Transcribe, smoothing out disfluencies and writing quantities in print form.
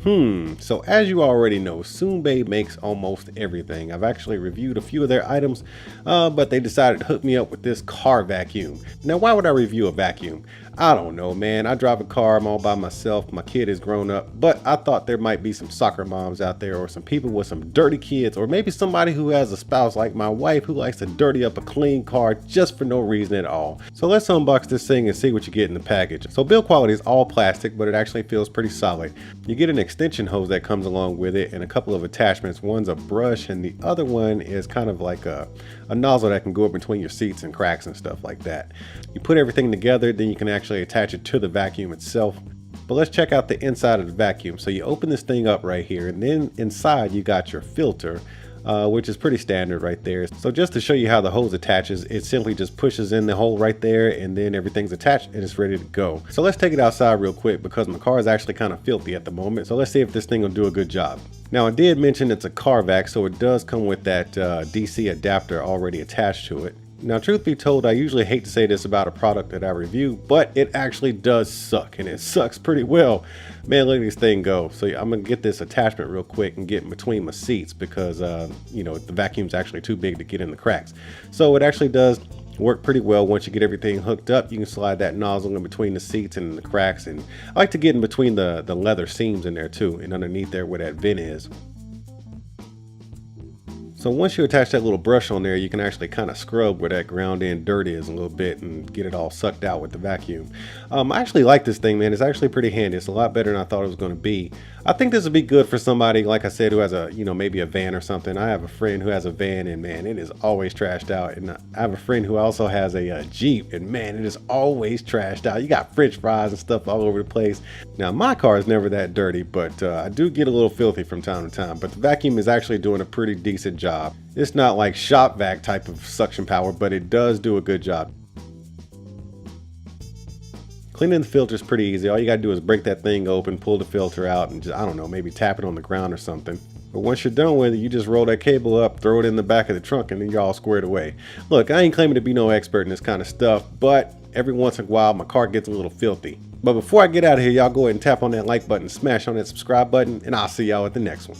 So as you already know, Tsumbay makes almost everything. I've actually reviewed a few of their items, but they decided to hook me up with this car vacuum. Now, why would I review a vacuum? I don't know, man. I drive a car, I'm all by myself, my kid is grown up, but I thought there might be some soccer moms out there or some people with some dirty kids, or maybe somebody who has a spouse like my wife who likes to dirty up a clean car just for no reason at all. So let's unbox this thing and see what you get in the package. So build quality is all plastic, but it actually feels pretty solid. You get an extension hose that comes along with it and a couple of attachments. One's a brush and the other one is kind of like a nozzle that can go up between your seats and cracks and stuff like that. You put everything together, then you can actually attach it to the vacuum itself. But let's check out the inside of the vacuum. So you open this thing up right here, and then inside you got your filter, which is pretty standard right there. So just to show you how the hose attaches, it simply just pushes in the hole right there, and then everything's attached and it's ready to go. So let's take it outside real quick because my car is actually kind of filthy at the moment. So let's see if this thing will do a good job. Now, I did mention it's a car vac, so it does come with that DC adapter already attached to it. Now, truth be told, I usually hate to say this about a product that I review, but it actually does suck, and it sucks pretty well. Man, look at this thing go. So I'm gonna get this attachment real quick and get in between my seats because, you know, the vacuum's actually too big to get in the cracks. So it actually does work pretty well. Once you get everything hooked up, you can slide that nozzle in between the seats and the cracks, and I like to get in between the leather seams in there too, and underneath there where that vent is. So once you attach that little brush on there, you can actually kind of scrub where that ground in dirt is a little bit and get it all sucked out with the vacuum. I actually like this thing, man. It's actually pretty handy. It's a lot better than I thought it was going to be. I think this would be good for somebody, like I said, who has a, you know, maybe a van or something. I have a friend who has a van, and man, it is always trashed out. And I have a friend who also has a Jeep, and man, it is always trashed out. You got French fries and stuff all over the place. Now, my car is never that dirty, but I do get a little filthy from time to time. But the vacuum is actually doing a pretty decent job. It's not like shop vac type of suction power, but it does do a good job. Cleaning the filter is pretty easy. All you gotta do is break that thing open, pull the filter out, and just, I don't know, maybe tap it on the ground or something. But once you're done with it, you just roll that cable up, throw it in the back of the trunk, and then you're all squared away. Look, I ain't claiming to be no expert in this kind of stuff, but every once in a while, my car gets a little filthy. But before I get out of here, y'all go ahead and tap on that like button, smash on that subscribe button, and I'll see y'all at the next one.